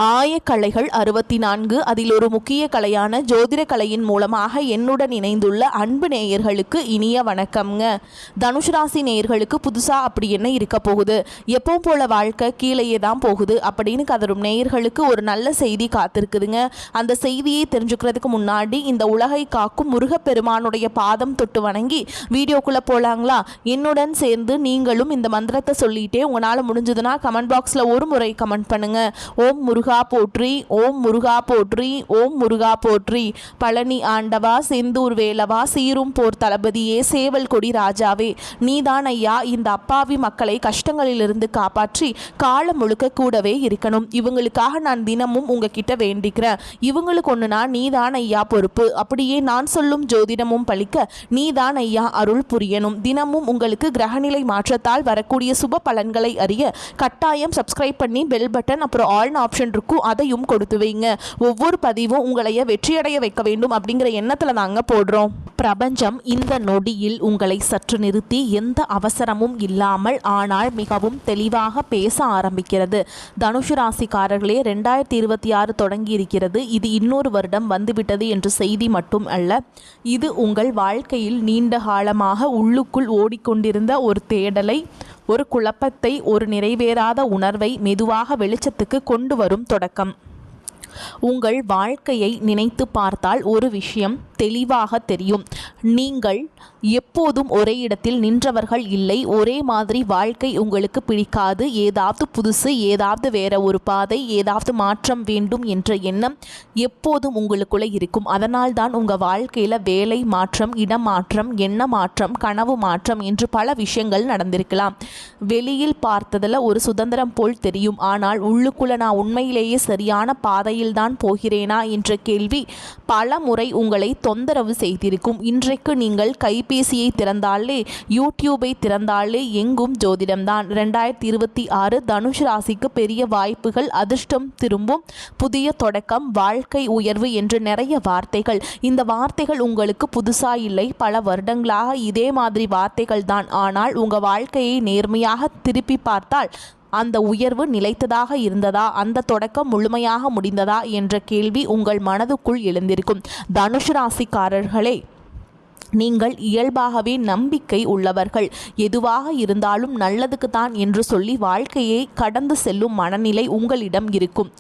ஆயக்கலைகள் 64 அதில் ஒரு முக்கிய கலையான ஜோதிட கலையின் மூலமாக என்னுடன் இணைந்துள்ள அன்பு நேயர்களுக்கு இனிய வணக்கம்ங்க. தனுஷ் ராசி நேயர்களுக்கு புதுசாக அப்படி என்ன இருக்க போகுது, எப்பவும் போல வாழ்க்கை கீழேயே தான் போகுது அப்படின்னு கதரும் நேயர்களுக்கு ஒரு நல்ல செய்தி காத்திருக்குதுங்க. அந்த செய்தியை தெரிஞ்சுக்கிறதுக்கு முன்னாடி இந்த உலகை காக்கும் முருகப்பெருமானுடைய பாதம் தொட்டு வணங்கி வீடியோக்குள்ளே போகலாங்களா? என்னுடன் சேர்ந்து நீங்களும் இந்த மந்திரத்தை சொல்லிட்டே உங்களால் முடிஞ்சதுன்னா கமெண்ட் பாக்ஸில் ஒரு முறை கமெண்ட் பண்ணுங்க. ஓம் முருகா போற்றி, ஓம் முருகா போற்றி, ஓம் முருகா போற்றி. பழனி ஆண்டவா, செந்தூர் வேலவா, சீரும் போர் தளபதியே, சேவல் கொடி ராஜாவே, நீதான் ஐயா இந்த அப்பாவி மக்களை கஷ்டங்களிலிருந்து காப்பாற்றி காலம் முழுக்க கூடவே இருக்கணும். இவங்களுக்காக நான் தினமும் உங்ககிட்ட வேண்டிக்கிறேன். இவங்களுக்கு ஒன்றுனா நீதான் ஐயா பொறுப்பு. அப்படியே நான் சொல்லும் ஜோதிடமும் பழிக்க நீதான் ஐயா அருள் புரியணும். தினமும் உங்களுக்கு கிரகநிலை மாற்றத்தால் வரக்கூடிய சுப பலன்களை அறிய கட்டாயம் சப்ஸ்கிரைப் பண்ணி பெல் பட்டன் அப்புறம் ஆல் ஆப்ஷன் இருக்கும், அதையும் கொடுத்து வைங்க. ஒவ்வொரு பதிவும் உங்களைய வெற்றியடைய வைக்க வேண்டும் அப்படிங்கிற எண்ணத்துல நாங்க போடுறோம். பிரபஞ்சம் இந்த நொடியில் உங்களை சற்று நிறுத்தி எந்த அவசரமும் இல்லாமல் ஆனால் மிகவும் தெளிவாக பேச ஆரம்பிக்கிறது. தனுஷு ராசிக்காரர்களே, 2026 தொடங்கி இருக்கிறது. இது இன்னொரு வருடம் வந்துவிட்டது என்ற செய்தி மட்டும் அல்ல, இது உங்கள் வாழ்க்கையில் நீண்ட காலமாக உள்ளுக்குள் ஓடிக்கொண்டிருந்த ஒரு தேடலை, ஒரு குழப்பத்தை, ஒரு நிறைவேறாத உணர்வை மெதுவாக வெளிச்சத்துக்கு கொண்டு வரும் தொடக்கம். உங்கள் வாழ்க்கையை நினைத்து பார்த்தால் ஒரு விஷயம் தெளிவாக தெரியும். நீங்கள் எப்போதும் ஒரே இடத்தில் நின்றவர்கள் இல்லை. ஒரே மாதிரி வாழ்க்கை உங்களுக்கு பிடிக்காது. ஏதாவது புதுசு, ஏதாவது வேற ஒரு பாதை, ஏதாவது மாற்றம் வேண்டும் என்ற எண்ணம் எப்போதும் உங்களுக்குள்ளே இருக்கும். அதனால் தான் உங்கள் வாழ்க்கையில் வேலை மாற்றம், இடம் மாற்றம், எண்ண மாற்றம், கனவு மாற்றம் என்று பல விஷயங்கள் நடந்திருக்கலாம். வெளியில் பார்த்ததில் ஒரு சுதந்திரம் போல் தெரியும். ஆனால் உள்ளுக்குள்ளே நான் உண்மையிலேயே சரியான பாதையில் தான் போகிறேனா என்ற கேள்வி பல முறை உங்களை தொந்தரவு செய்திருக்கும். இன்றைக்கு நீங்கள் கைபேசியை திறந்தாலே, யூடியூபை திறந்தாலே எங்கும் ஜோதிடம்தான். 2026 தனுஷ் ராசிக்கு பெரிய வாய்ப்புகள், அதிர்ஷ்டம் திரும்பும், புதிய தொடக்கம், வாழ்க்கை உயர்வு என்று நிறைய வார்த்தைகள். இந்த வார்த்தைகள் உங்களுக்கு புதுசா இல்லை, பல வருடங்களாக இதே மாதிரி வார்த்தைகள் தான். ஆனால் உங்கள் வாழ்க்கையை நேர்மையாக திருப்பி பார்த்தால் அந்த உயர்வு நிலைத்ததாக இருந்ததா, அந்த தொடக்கம் முழுமையாக முடிந்ததா என்ற கேள்வி உங்கள் மனதுக்குள் எழுந்திருக்கும். தனுஷ் ராசிக்காரர்களே, நீங்கள் இயல்பாகவே நம்பிக்கை உள்ளவர்கள். எதுவாக இருந்தாலும் நல்லதுக்கு தான் என்று சொல்லி வாழ்க்கையை கடந்து செல்லும் மனநிலை உங்களிடம் இருக்கும்.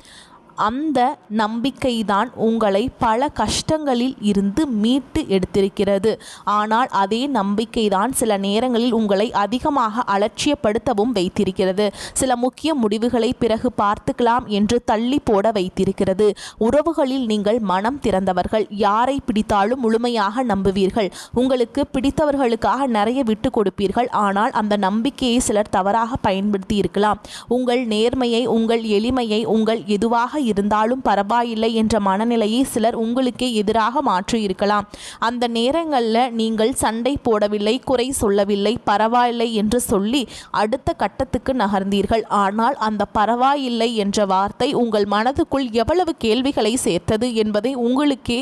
அந்த நம்பிக்கைதான் உங்களை பல கஷ்டங்களில் இருந்து மீட்டு எடுத்திருக்கிறது. ஆனால் அதே நம்பிக்கைதான் சில நேரங்களில் உங்களை அதிகமாக அலட்சியப்படுத்தவும் வைத்திருக்கிறது. சில முக்கிய முடிவுகளை பிறகு பார்த்துக்கலாம் என்று தள்ளி போட வைத்திருக்கிறது. உறவுகளில் நீங்கள் மனம் திறந்தவர்கள். யாரை பிடித்தாலும் முழுமையாக நம்புவீர்கள். உங்களுக்கு பிடித்தவர்களுக்காக நிறைய விட்டு கொடுப்பீர்கள். ஆனால் அந்த நம்பிக்கையை சிலர் தவறாக பயன்படுத்தி இருக்கலாம். உங்கள் நேர்மையை, உங்கள் எளிமையை, உங்கள் எதுவாக இருந்தாலும் பரவாயில்லை என்ற மனநிலையை சிலர் உங்களுக்கே எதிராக மாற்றி இருக்கலாம். அந்த நேரங்களில் நீங்கள் சண்டை போடவில்லை, குறை சொல்லவில்லை, பரவாயில்லை என்று சொல்லி அடுத்த கட்டத்துக்கு நகர்ந்தீர்கள். ஆனால் அந்த பரவாயில்லை என்ற வார்த்தை உங்கள் மனதுக்குள் எவ்வளவு கேள்விகளை சேர்த்தது என்பதை உங்களுக்கே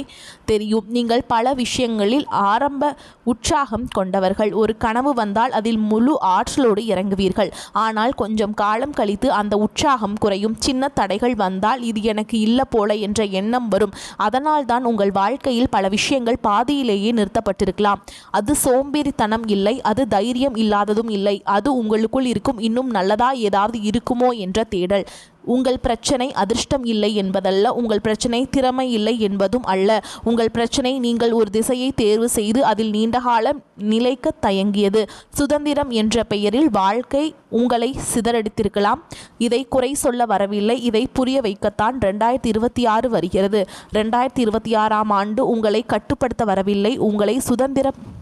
தெரியும். நீங்கள் பல விஷயங்களில் ஆரம்ப உற்சாகம் கொண்டவர்கள். ஒரு கனவு வந்தால் அதில் முழு ஆற்றலோடு இறங்குவீர்கள். ஆனால் கொஞ்சம் காலம் கழித்து அந்த உற்சாகம் குறையும். சின்ன தடைகள் வந்தால் இது எனக்கு இல்லை போல என்ற எண்ணம் வரும். அதனால் தான் உங்கள் வாழ்க்கையில் பல விஷயங்கள் பாதியிலேயே நிறுத்தப்பட்டிருக்கலாம். அது சோம்பேறித்தனம் இல்லை, அது தைரியம் இல்லாததும் இல்லை. அது உங்களுக்குள் இருக்கும் இன்னும் நல்லதா ஏதாவது இருக்குமோ என்ற தேடல். உங்கள் பிரச்சனை அதிர்ஷ்டம் இல்லை என்பதல்ல, உங்கள் பிரச்சனை திறமை இல்லை என்பதும் அல்ல. உங்கள் பிரச்சனை நீங்கள் ஒரு திசையை தேர்வு செய்து அதில் நீண்ட காலம் நிலைக்க தயங்கியது. சுதந்திரம் என்ற பெயரில் வாழ்க்கை உங்களை சிதறடித்திருக்கலாம். இதை குறை சொல்ல வரவில்லை, இதை புரிய வைக்கத்தான் 2026 வருகிறது. 2026ஆம் ஆண்டு உங்களை கட்டுப்படுத்த வரவில்லை, உங்களை சுதந்திரப்படுத்த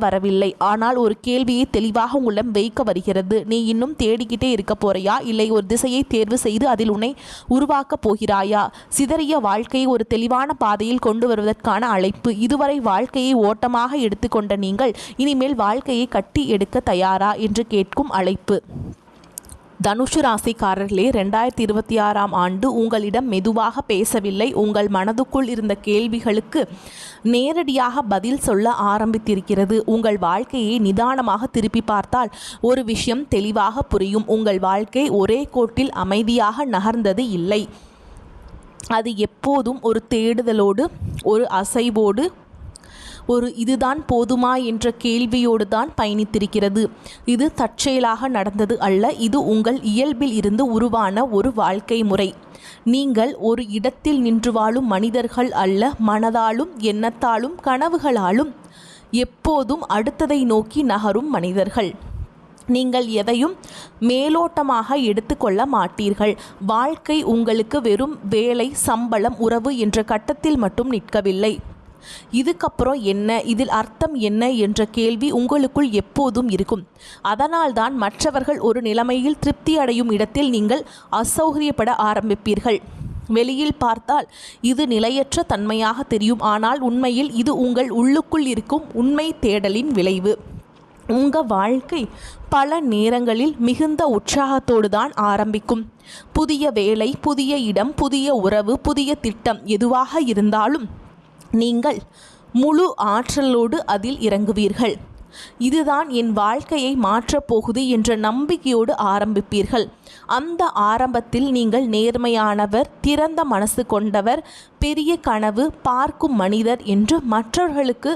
வரவில்லை. ஆனால் ஒரு கேள்வியை தெளிவாக உங்களிடம் வைக்க வருகிறது. நீ இன்னும் தேடிக்கிட்டே இருக்க போறியா, இல்லை ஒரு திசையை தேர்வு செய்து அதில் உன்னை உருவாக்கப் போகிறாயா? சிதறிய வாழ்க்கையை ஒரு தெளிவான பாதையில் கொண்டு வருவதற்கான அழைப்பு. இதுவரை வாழ்க்கையை ஓட்டமாக எடுத்துக்கொண்ட நீங்கள் இனிமேல் வாழ்க்கையை கட்டி எடுக்க தயாரா என்று கேட்கும் அழைப்பு. தனுஷு ராசிக்காரர்களே, 2026ஆம் ஆண்டு உங்களிடம் மெதுவாக பேசவில்லை. உங்கள் மனதுக்குள் இருந்த கேள்விகளுக்கு நேரடியாக பதில் சொல்ல ஆரம்பித்திருக்கிறது. உங்கள் வாழ்க்கையை நிதானமாக திருப்பி பார்த்தால் ஒரு விஷயம் தெளிவாக புரியும். உங்கள் வாழ்க்கை ஒரே கோட்டில் அமைதியாக நகர்ந்தது இல்லை. அது எப்போதும் ஒரு தேடுதலோடு, ஒரு அசைவோடு, ஒரு இதுதான் போதுமா என்ற கேள்வியோடு தான் பயணித்திருக்கிறது. இது தற்செயலாக நடந்தது அல்ல. இது உங்கள் இயல்பில் இருந்து உருவான ஒரு வாழ்க்கை முறை. நீங்கள் ஒரு இடத்தில் நின்று வாழும் மனிதர்கள் அல்ல. மனதாலும் எண்ணத்தாலும் கனவுகளாலும் எப்போதும் அடுத்ததை நோக்கி நகரும் மனிதர்கள். நீங்கள் எதையும் மேலோட்டமாக எடுத்துக்கொள்ள மாட்டீர்கள். வாழ்க்கை உங்களுக்கு வெறும் வேலை, சம்பளம், உறவு என்ற கட்டத்தில் மட்டும் நிற்கவில்லை. இதுக்கப்புறம் என்ன, இதில் அர்த்தம் என்ன என்ற கேள்வி உங்களுக்குள் எப்போதும் இருக்கும். அதனால்தான் மற்றவர்கள் ஒரு நிலைமையில் திருப்தி அடையும் இடத்தில் நீங்கள் அசௌகரியப்பட ஆரம்பிப்பீர்கள். வெளியில் பார்த்தால் இது நிலையற்ற தன்மையாக தெரியும். ஆனால் உண்மையில் இது உங்கள் உள்ளுக்குள் இருக்கும் உண்மை தேடலின் விளைவு. உங்கள் வாழ்க்கை பல நேரங்களில் மிகுந்த உற்சாகத்தோடு தான் ஆரம்பிக்கும். புதிய வேலை, புதிய இடம், புதிய உறவு, புதிய திட்டம் எதுவாக இருந்தாலும் நீங்கள் முழு ஆற்றலோடு அதில் இறங்குவீர்கள். இதுதான் என் வாழ்க்கையை மாற்றப் போகுது என்ற நம்பிக்கையோடு ஆரம்பிப்பீர்கள். அந்த ஆரம்பத்தில் நீங்கள் நேர்மையானவர், திறந்த மனசு கொண்டவர், பெரிய கனவு பார்க்கும் மனிதர் என்று மற்றவர்களுக்கு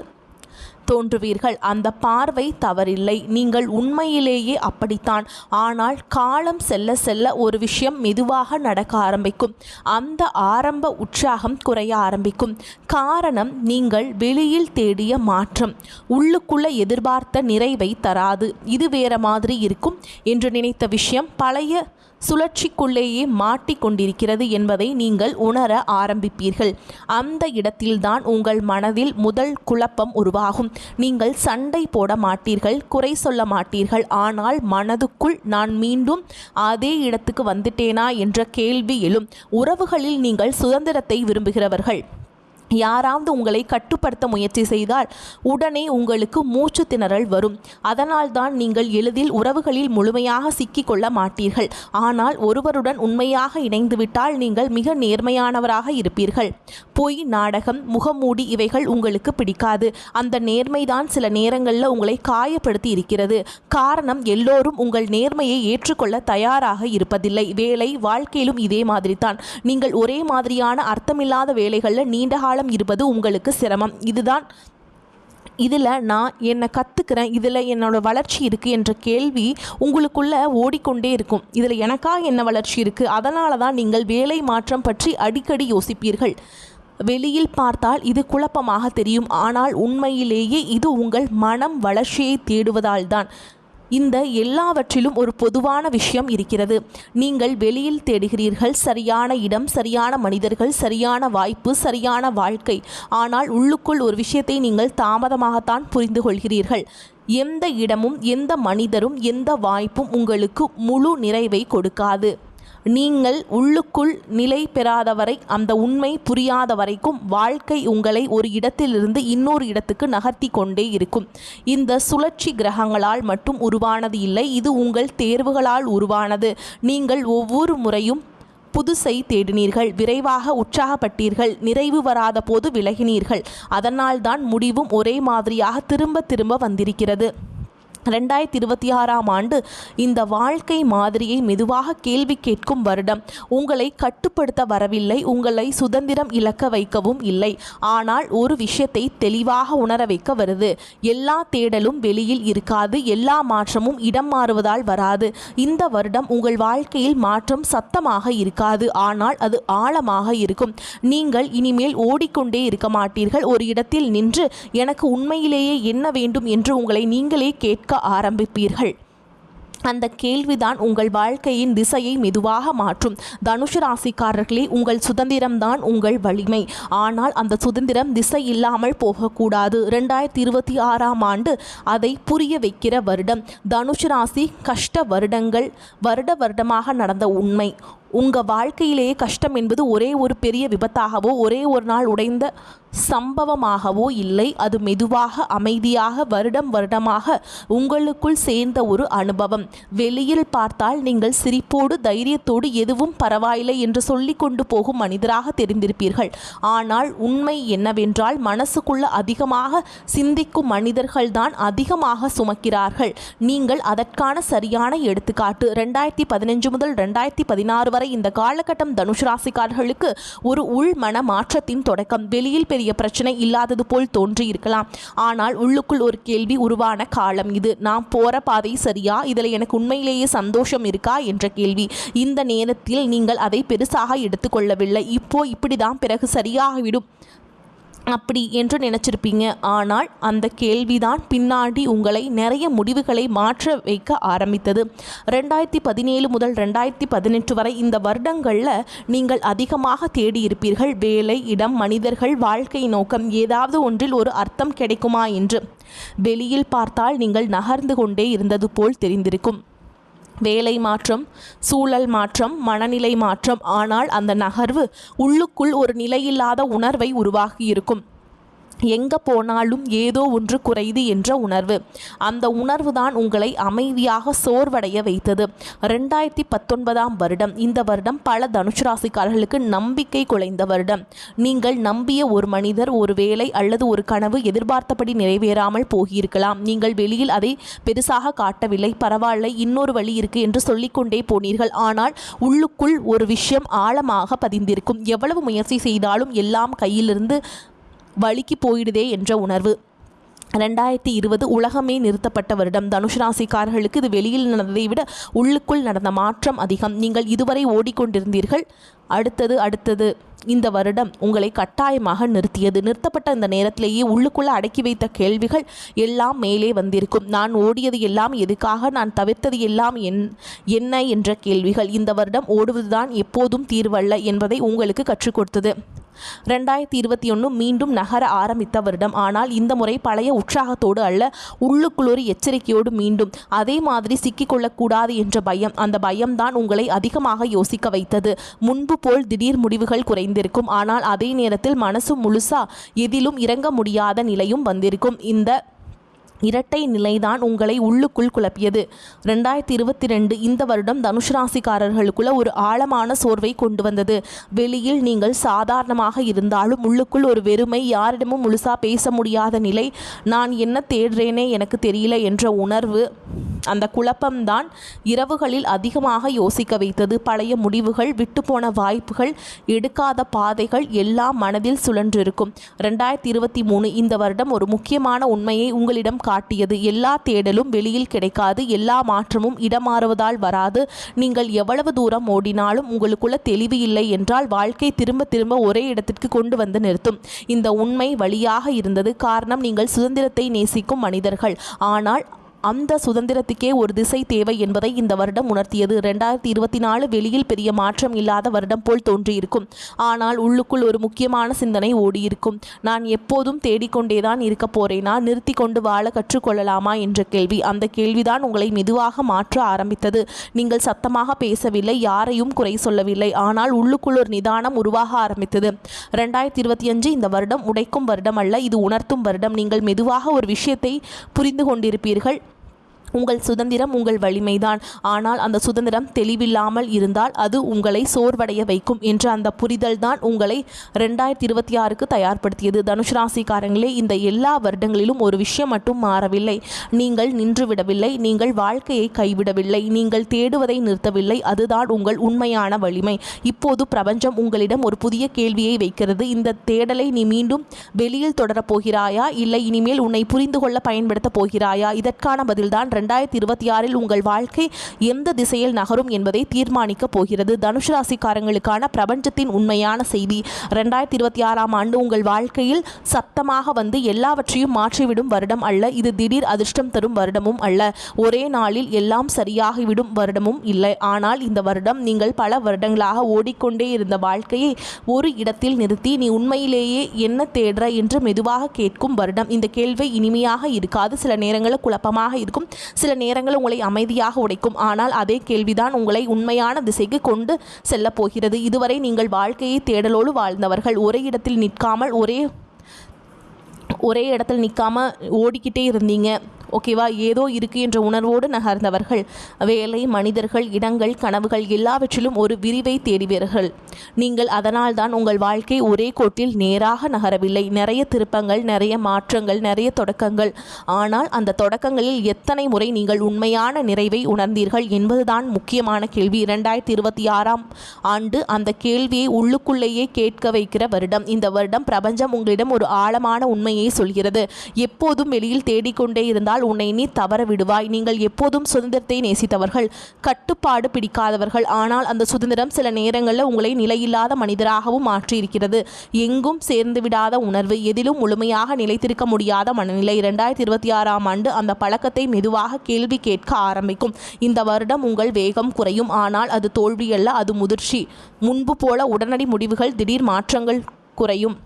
தோன்றுவீர்கள். அந்த பார்வை தவறில்லை. நீங்கள் உண்மையிலேயே அப்படித்தான். ஆனால் காலம் செல்ல செல்ல ஒரு விஷயம் மெதுவாக நடக்க ஆரம்பிக்கும். அந்த ஆரம்ப உற்சாகம் குறைய ஆரம்பிக்கும். காரணம், நீங்கள் வெளியில் தேடிய மாற்றம் உள்ளுக்குள்ள எதிர்பார்த்த நிறைவை தராது. இது வேற மாதிரி இருக்கும் என்று நினைத்த விஷயம் பழைய சுழற்சிக்குள்ளேயே மாட்டிக்கொண்டிருக்கிறது என்பதை நீங்கள் உணர ஆரம்பிப்பீர்கள். அந்த இடத்தில்தான் உங்கள் மனதில் முதல் குழப்பம் உருவாகும். நீங்கள் சண்டை போட மாட்டீர்கள், குறை சொல்ல மாட்டீர்கள். ஆனால் மனதுக்குள் நான் மீண்டும் அதே இடத்துக்கு வந்துட்டேனா என்ற கேள்வி எழும். உறவுகளில் நீங்கள் சுதந்திரத்தை விரும்புகிறவர்கள். யாராவது உங்களை கட்டுப்படுத்த முயற்சி செய்தால் உடனே உங்களுக்கு மூச்சு திணறல் வரும். அதனால்தான் நீங்கள் எளிதில் உறவுகளில் முழுமையாக சிக்கிக்கொள்ள மாட்டீர்கள். ஆனால் ஒருவருடன் உண்மையாக இணைந்துவிட்டால் நீங்கள் மிக நேர்மையானவராக இருப்பீர்கள். பொய், நாடகம், முகமூடி இவைகள் உங்களுக்கு பிடிக்காது. அந்த நேர்மைதான் சில நேரங்களில் உங்களை காயப்படுத்தி இருக்கிறது. காரணம், எல்லோரும் உங்கள் நேர்மையை ஏற்றுக்கொள்ள தயாராக இருப்பதில்லை. வேலை, வாழ்க்கையிலும் இதே மாதிரி தான். நீங்கள் ஒரே மாதிரியான அர்த்தமில்லாத வேலைகளில் நீண்ட காலம் இருப்பது உங்களுக்கு சிரமம். இதில் நான் என்ன கற்றுக்கிறேன், இதில் என்னோட வளர்ச்சி இருக்குது என்ற கேள்வி உங்களுக்குள்ளே ஓடிக்கொண்டே இருக்கும். இதில் எனக்கா என்ன வளர்ச்சி இருக்குது? அதனால தான் நீங்கள் வேலை மாற்றம் பற்றி அடிக்கடி யோசிப்பீர்கள். வெளியில் பார்த்தால் இது குழப்பமாக தெரியும். ஆனால் உண்மையிலேயே இது உங்கள் மனம் வளர்ச்சியை தேடுவதால் தான். இந்த எல்லாவற்றிலும் ஒரு பொதுவான விஷயம் இருக்கிறது. நீங்கள் வெளியில் தேடுகிறீர்கள் சரியான இடம், சரியான மனிதர்கள், சரியான வாய்ப்பு, சரியான வாழ்க்கை. ஆனால் உள்ளுக்குள் ஒரு விஷயத்தை நீங்கள் தாமதமாகத்தான் புரிந்து கொள்கிறீர்கள். எந்த இடமும், எந்த மனிதரும், எந்த வாய்ப்பும் உங்களுக்கு முழு நிறைவை கொடுக்காது. நீங்கள் உள்ளுக்குள் நிலை பெறாதவரை, அந்த உண்மை புரியாத வரைக்கும் வாழ்க்கை உங்களை ஒரு இடத்திலிருந்து இன்னொரு இடத்துக்கு நகர்த்தி கொண்டே இருக்கும். இந்த சுழற்சி கிரகங்களால் மட்டும் உருவானது இல்லை, இது உங்கள் தேர்வுகளால் உருவானது. நீங்கள் ஒவ்வொரு முறையும் புதுசை தேடினீர்கள், விரைவாக உற்சாகப்பட்டீர்கள், நிறைவு வராத போது விலகினீர்கள். அதனால்தான் முடிவும் ஒரே மாதிரியாக திரும்ப திரும்ப வந்திருக்கிறது. 2026ஆம் ஆண்டு இந்த வாழ்க்கை மாதிரியை மெதுவாக கேள்வி கேட்கும் வருடம். உங்களை கட்டுப்படுத்த வரவில்லை, உங்களை சுதந்திரம் இழக்க வைக்கவும் இல்லை. ஆனால் ஒரு விஷயத்தை தெளிவாக உணர வைக்க வருது. எல்லா தேடலும் வெளியில் இருக்காது, எல்லா மாற்றமும் இடம் மாறுவதால் வராது. இந்த வருடம் உங்கள் வாழ்க்கையில் மாற்றம் சத்தமாக இருக்காது, ஆனால் அது ஆழமாக இருக்கும். நீங்கள் இனிமேல் ஓடிக்கொண்டே இருக்க மாட்டீர்கள். ஒரு இடத்தில் நின்று எனக்கு உண்மையிலேயே என்ன வேண்டும் என்று உங்களை நீங்களே கேட்க ஆரம்பிப்பீர்கள். அந்த கேள்விதான் உங்கள் வாழ்க்கையின் திசையை மெதுவாக மாற்றும். தனுஷு ராசிக்காரர்களே, உங்கள் சுதந்திரம்தான் உங்கள் வலிமை. ஆனால் அந்த சுதந்திரம் திசை இல்லாமல் போகக்கூடாது. 2026ஆம் ஆண்டு அதை புரிய வைக்கிற வருடம். தனுஷு ராசி கஷ்ட வருடங்கள் வருடமாக நடந்த உண்மை. உங்கள் வாழ்க்கையிலேயே கஷ்டம் என்பது ஒரே ஒரு பெரிய விபத்தாகவோ ஒரே ஒரு நாள் உடைந்த சம்பவமாகவோ இல்லை. அது மெதுவாக அமைதியாக வருடமாக உங்களுக்குள் சேர்ந்த ஒரு அனுபவம். வெளியில் பார்த்தால் நீங்கள் சிரிப்போடு தைரியத்தோடு எதுவும் பரவாயில்லை என்று சொல்லி கொண்டு போகும் மனிதராக தெரிந்திருப்பீர்கள். ஆனால் உண்மை என்னவென்றால் மனசுக்குள்ள அதிகமாக சிந்திக்கும் மனிதர்கள்தான் அதிகமாக சுமக்கிறார்கள். நீங்கள் அதற்கான சரியான எடுத்துக்காட்டு. 2015 முதல் 2016 வரை இந்த காலகட்டம் தனுசு ராசிக்காரர்களுக்கு ஒரு உள்மன மாற்றத்தின் தொடக்கம். வெளியில் பெரிய பிரச்சனை இல்லாதது போல் தோன்றி இருக்கலாம், ஆனால் உள்ளுக்குள் ஒரு கேள்வி உருவான காலம் இது. நான் போற பாதை சரியா, இதில் எனக்கு உண்மையிலேயே சந்தோஷம் இருக்கா என்ற கேள்வி. இந்த நேரத்தில் நீங்கள் அதை பெருசாக எடுத்துக்கொள்ளவில்லை. இப்படிதான் பிறகு சரியாகிவிடும் அப்படி என்று நினைச்சிருப்பீங்க. ஆனால் அந்த கேள்விதான் பின்னாடி உங்களை நிறைய முடிவுகளை மாற்ற வைக்க ஆரம்பித்தது. 2017 முதல் 2018 வரை இந்த வருடங்களில் நீங்கள் அதிகமாக தேடி இருப்பீர்கள். வேலை, இடம், மனிதர்கள், வாழ்க்கை நோக்கம், ஏதாவது ஒன்றில் ஒரு அர்த்தம் கிடைக்குமா என்று. வெளியில் பார்த்தால் நீங்கள் நகர்ந்து கொண்டே இருந்தது போல் தெரிந்திருக்கும். வேலை மாற்றம், சூழல் மாற்றம், மனநிலை மாற்றம். ஆனால் அந்த நகர்வு உள்ளுக்குள் ஒரு நிலையில்லாத உணர்வை உருவாகியிருக்கும். எங்கே போனாலும் ஏதோ ஒன்று குறையுது என்ற உணர்வு. அந்த உணர்வு தான் உங்களை அமைதியாக சோர்வடைய வைத்தது. 2019 வருடம், இந்த வருடம் பல தனுசு ராசிக்காரர்களுக்கு நம்பிக்கை குலைந்த வருடம். நீங்கள் நம்பிய ஒரு மனிதர், ஒரு வேலை அல்லது ஒரு கனவு எதிர்பார்த்தபடி நிறைவேறாமல் போகியிருக்கலாம். நீங்கள் வெளியில் அதை பெருசாக காட்டவில்லை. பரவாயில்லை, இன்னொரு வழி இருக்கு என்று சொல்லிக்கொண்டே போனீர்கள். ஆனால் உள்ளுக்குள் ஒரு விஷயம் ஆழமாக பதிந்திருக்கும். எவ்வளவு முயற்சி செய்தாலும் எல்லாம் கையிலிருந்து வலிக்கு போயிடுதே என்ற உணர்வு. 2020 உலகமே நிறுத்தப்பட்ட வருடம். தனுசு ராசிக்காரர்களுக்கு இது வெளியில் நடந்ததை விட உள்ளுக்குள் நடந்த மாற்றம் அதிகம். நீங்கள் இதுவரை ஓடிக்கொண்டிருந்தீர்கள். அடுத்தது இந்த வருடம் உங்களை கட்டாயமாக நிறுத்தியது. நிறுத்தப்பட்ட இந்த நேரத்திலேயே உள்ளுக்குள்ளே அடக்கி வைத்த கேள்விகள் எல்லாம் மேலே வந்திருக்கும். நான் ஓடியது எல்லாம் எதுக்காக, நான் தவிர்த்தது எல்லாம் என்ன என்ற கேள்விகள். இந்த வருடம் ஓடுவதுதான் எப்போதும் தீர்வல்ல என்பதை உங்களுக்கு கற்றுக் கொடுத்தது. 2021 மீண்டும் நகர ஆரம்பித்த வருடம். ஆனால் இந்த முறை பழைய உற்சாகத்தோடு அல்ல, உள்ளுக்குள் ஒரு எச்சரிக்கையோடு மீண்டும். அதே மாதிரி சிக்கிக்கொள்ளக்கூடாது என்ற பயம். அந்த பயம்தான் உங்களை அதிகமாக யோசிக்க வைத்தது. முன்பு போல் திடீர் முடிவுகள் குறைந்திருக்கும். ஆனால் அதே நேரத்தில் மனசு முழுசா எதிலும் இறங்க முடியாத நிலையும் வந்திருக்கும். இந்த இரட்டை நிலைதான் உங்களை உள்ளுக்குள் குழப்பியது. 2022 இந்த வருடம் தனுசு ராசிக்காரர்களுக்குள்ள ஒரு ஆழமான சோர்வை கொண்டு வந்தது. வெளியில் நீங்கள் சாதாரணமாக இருந்தாலும் உள்ளுக்குள் ஒரு வெறுமை, யாரிடமும் முழுசா பேச முடியாத நிலை, நான் என்ன தேடுறேனே எனக்கு தெரியல என்ற உணர்வு. அந்த குழப்பம்தான் இரவுகளில் அதிகமாக யோசிக்க வைத்தது. பழைய முடிவுகள், விட்டுப்போன வாய்ப்புகள், எடுக்காத பாதைகள் எல்லாம் மனதில் சுழன்றிருக்கும். 2023 இந்த வருடம் ஒரு முக்கியமான உண்மையை உங்களிடம் காட்டியது. எல்லா தேடலும் வெளியில் கிடைக்காது. எல்லா மாற்றமும் இடமாறுவதால் வராது. நீங்கள் எவ்வளவு தூரம் ஓடினாலும் உங்களுக்குள்ள தெளிவு இல்லை என்றால் வாழ்க்கை திரும்ப ஒரே இடத்திற்கு கொண்டு வந்து நிறுத்தும். இந்த உண்மை வழியாக இருந்தது. காரணம், நீங்கள் சுதந்திரத்தை நேசிக்கும் மனிதர்கள். ஆனால் அந்த சுதந்திரத்துக்கே ஒரு திசை தேவை என்பதை இந்த வருடம் உணர்த்தியது. 2024 வெளியில் பெரிய மாற்றம் இல்லாத வருடம் போல் தோன்றியிருக்கும். ஆனால் உள்ளுக்குள் ஒரு முக்கியமான சிந்தனை ஓடியிருக்கும். நான் எப்போதும் தேடிக்கொண்டேதான் இருக்க போறேனா, நிறுத்தி கொண்டு வாழ கற்றுக்கொள்ளலாமா என்ற கேள்வி. அந்த கேள்விதான் உங்களை மெதுவாக மாற்ற ஆரம்பித்தது. நீங்கள் சத்தமாக பேசவில்லை, யாரையும் குறை சொல்லவில்லை. ஆனால் உள்ளுக்குள் ஒரு நிதானம் உருவாக ஆரம்பித்தது. 2025 இந்த வருடம் உடைக்கும் வருடம் அல்ல, இது உணர்த்தும் வருடம். நீங்கள் மெதுவாக ஒரு விஷயத்தை புரிந்து கொண்டிருப்பீர்கள். உங்கள் சுதந்திரம் உங்கள் வலிமைதான். ஆனால் அந்த சுதந்திரம் தெளிவில்லாமல் இருந்தால் அது உங்களை சோர்வடைய வைக்கும் என்ற அந்த புரிதல் தான் உங்களை 2026க்கு தயார்படுத்தியது. தனுசு ராசிக்காரங்களே, இந்த எல்லா வருடங்களிலும் ஒரு விஷயம் மட்டும் மாறவில்லை. நீங்கள் நின்றுவிடவில்லை, நீங்கள் வாழ்க்கையை கைவிடவில்லை, நீங்கள் தேடுவதை நிறுத்தவில்லை. அதுதான் உங்கள் உண்மையான வலிமை. இப்போது பிரபஞ்சம் உங்களிடம் ஒரு புதிய கேள்வியை வைக்கிறது. இந்த தேடலை நீ மீண்டும் வெளியில் தொடரப் போகிறாயா, இல்லை இனிமேல் உன்னை புரிந்து கொள்ள பயன்படுத்த போகிறாயா? இதற்கான பதில்தான் 2026 உங்கள் வாழ்க்கை எந்த திசையில் நகரும் என்பதை தீர்மானிக்கப் போகிறது. தனுசு ராசிக்காரங்களுக்கான பிரபஞ்சத்தின் உண்மையான செய்தி. 2026ஆம் ஆண்டு உங்கள் வாழ்க்கையில் சத்தமாக வந்து எல்லாவற்றையும் மாற்றிவிடும் வருடம் அல்ல. இது திடீர் அதிர்ஷ்டம் தரும் வருடமும் அல்ல. ஒரே நாளில் எல்லாம் சரியாகிவிடும் வருடமும் இல்லை. ஆனால் இந்த வருடம் நீங்கள் பல வருடங்களாக ஓடிக்கொண்டே இருந்த வாழ்க்கையை ஒரு இடத்தில் நிறுத்தி நீ உண்மையிலேயே என்ன தேடுற என்று மெதுவாக கேட்கும் வருடம். இந்த கேள்வி இனிமையாக இருக்காது, சில நேரங்களில் குழப்பமாக இருக்கும், சில நேரங்கள் உங்களை அமைதியாக உடைக்கும். ஆனால் அதே கேள்விதான் உங்களை உண்மையான திசைக்கு கொண்டு செல்லப் போகிறது. இதுவரை நீங்கள் வாழ்க்கையை தேடலோடு வாழ்ந்தவர்கள். ஒரே இடத்தில் நிற்காமல் ஒரே இடத்தில் நிற்காமல் ஓடிக்கிட்டே இருந்தீங்க. ஓகேவா? ஏதோ இருக்கு என்ற உணர்வோடு நகர்ந்தவர்கள். வேலை, மனிதர்கள், இடங்கள், கனவுகள் எல்லாவற்றிலும் ஒரு விரிவை தேடிவீர்கள். நீங்கள் அதனால் தான் உங்கள் வாழ்க்கை ஒரே கோட்டில் நேராக நகரவில்லை. நிறைய திருப்பங்கள், நிறைய மாற்றங்கள், நிறைய தொடக்கங்கள். ஆனால் அந்த தொடக்கங்களில் எத்தனை முறை நீங்கள் உண்மையான நிறைவை உணர்ந்தீர்கள் என்பதுதான் முக்கியமான கேள்வி. 2026ஆம் ஆண்டு அந்த கேள்வியை உள்ளுக்குள்ளேயே கேட்க வைக்கிற வருடம். இந்த வருடம் பிரபஞ்சம் உங்களிடம் ஒரு ஆழமான உண்மையை சொல்கிறது. எப்போதும் வெளியில் தேடிக்கொண்டே இருந்தால் உன்னை நீ தவற விடுவாய். நீங்கள் எப்போதும் சுதந்திரத்தை நேசித்தவர்கள், கட்டுப்பாடு பிடிக்காதவர்கள். ஆனால் அந்த சுதந்திரம் சில நேரங்களில் உங்களை நிலையில்லாத மனிதராகவும் மாற்றியிருக்கிறது. எங்கும் சேர்ந்து விடாத உணர்வு, எதிலும் முழுமையாக நிலைத்திருக்க முடியாத மனநிலை. 2026ஆம் ஆண்டு அந்த பழக்கத்தை மெதுவாக கேள்வி கேட்க ஆரம்பிக்கும். இந்த வருடம் உங்கள் வேகம் குறையும். ஆனால் அது தோல்வியல்ல, அது முதிர்ச்சி. முன்பு போல உடனடி முடிவுகள், திடீர் மாற்றங்கள் குறையும்.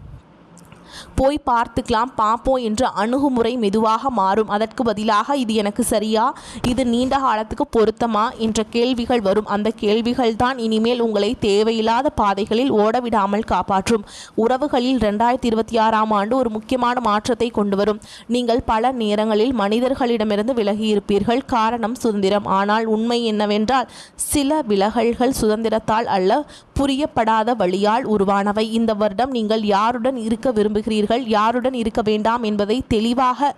போய் பார்த்துக்கலாம், பார்ப்போம் என்ற அணுகுமுறை மெதுவாக மாறும். அதற்கு பதிலாக இது எனக்கு சரியா, இது நீண்ட காலத்துக்கு பொருத்தமா என்ற கேள்விகள் வரும். அந்த கேள்விகள் தான் இனிமேல் உங்களை தேவையில்லாத பாதைகளில் ஓடவிடாமல் காப்பாற்றும். உறவுகளில் 2026ஆம் ஆண்டு ஒரு முக்கியமான மாற்றத்தை கொண்டு வரும். நீங்கள் பல நேரங்களில் மனிதர்களிடமிருந்து விலகியிருப்பீர்கள். காரணம் சுதந்திரம். ஆனால் உண்மை என்னவென்றால் சில விலகல்கள் சுதந்திரத்தால் அல்ல, புரியப்படாத வழியால் உருவானவை. இந்த வருடம் நீங்கள் யாருடன் இருக்க விரும்புகிறீர்கள், யாருடன் இருக்க வேண்டாம் என்பதை தெளிவாக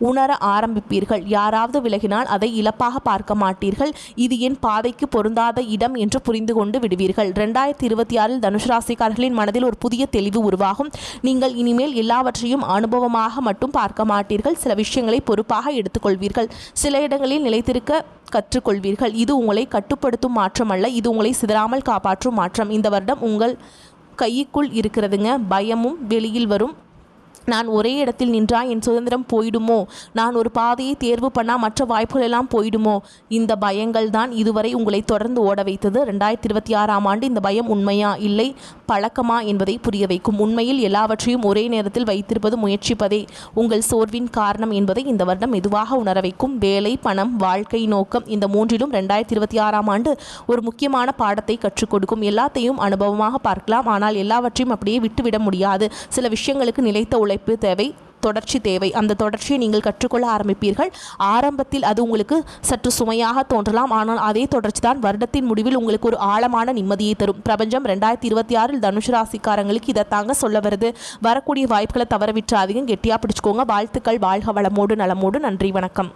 உணர ஆரம்பிப்பீர்கள். யாராவது விலகினால் அதை இழப்பாக பார்க்க மாட்டீர்கள். இது என் பாதைக்கு பொருந்தாத இடம் என்று புரிந்து கொண்டு விடுவீர்கள். 2026இல் தனுசு ராசிக்காரர்களின் மனதில் ஒரு புதிய தெளிவு உருவாகும். நீங்கள் இனிமேல் எல்லாவற்றையும் அனுபவமாக மட்டும் பார்க்க மாட்டீர்கள். சில விஷயங்களை பொறுப்பாக எடுத்துக்கொள்வீர்கள். சில இடங்களில் நிலைத்திருக்க கற்றுக்கொள்வீர்கள். இது உங்களை கட்டுப்படுத்தும் மாற்றம் அல்ல, இது உங்களை சிதறாமல் காப்பாற்றும் மாற்றம். இந்த வருடம் உங்கள் கைக்குள் இருக்கிறதுங்க. பயமும் வெளியில் வரும். நான் ஒரே இடத்தில் நின்றால் என் சுதந்திரம் போயிடுமோ, நான் ஒரு பாதையை தேர்வு பண்ணால் மற்ற வாய்ப்புகள் எல்லாம் போயிடுமோ, இந்த பயங்கள் தான் இதுவரை உங்களை தொடர்ந்து ஓட வைத்தது. 2026ஆம் ஆண்டு இந்த பயம் உண்மையா இல்லை பழக்கமா என்பதை புரிய வைக்கும். உண்மையில் எல்லாவற்றையும் ஒரே நேரத்தில் வைத்திருப்பது, முயற்சிப்பதே உங்கள் சோர்வின் காரணம் என்பதை இந்த வருடம் மெதுவாக உணர வைக்கும். வேலை, பணம், வாழ்க்கை நோக்கம், இந்த மூன்றிலும் 2026ஆம் ஆண்டு ஒரு முக்கியமான பாடத்தை கற்றுக் கொடுக்கும். எல்லாத்தையும் அனுபவமாக பார்க்கலாம், ஆனால் எல்லாவற்றையும் அப்படியே விட்டுவிட முடியாது. சில விஷயங்களுக்கு நிலைத்த உழைப்பு தேவை, தொடர்ச்சி தேவை. அந்த தொடர்ச்சியை நீங்கள் கற்றுக்கொள்ள ஆரம்பிப்பீர்கள். ஆரம்பத்தில் அது உங்களுக்கு சற்று சுமையாக தோன்றலாம், ஆனால் அதே தொடர்ச்சி தான் வருடத்தின் முடிவில் உங்களுக்கு ஒரு ஆழமான நிம்மதியை தரும். பிரபஞ்சம் 2026இல் தனுசு ராசிக்காரங்களுக்கு இதை தாங்க சொல்ல வருது. வரக்கூடிய வாய்ப்புகளை தவற விட்டுறாதீங்க, கெட்டியாக பிடிச்சிக்கோங்க. வாழ்த்துக்கள். வாழ்க வளமோடு நலமோடு. நன்றி, வணக்கம்.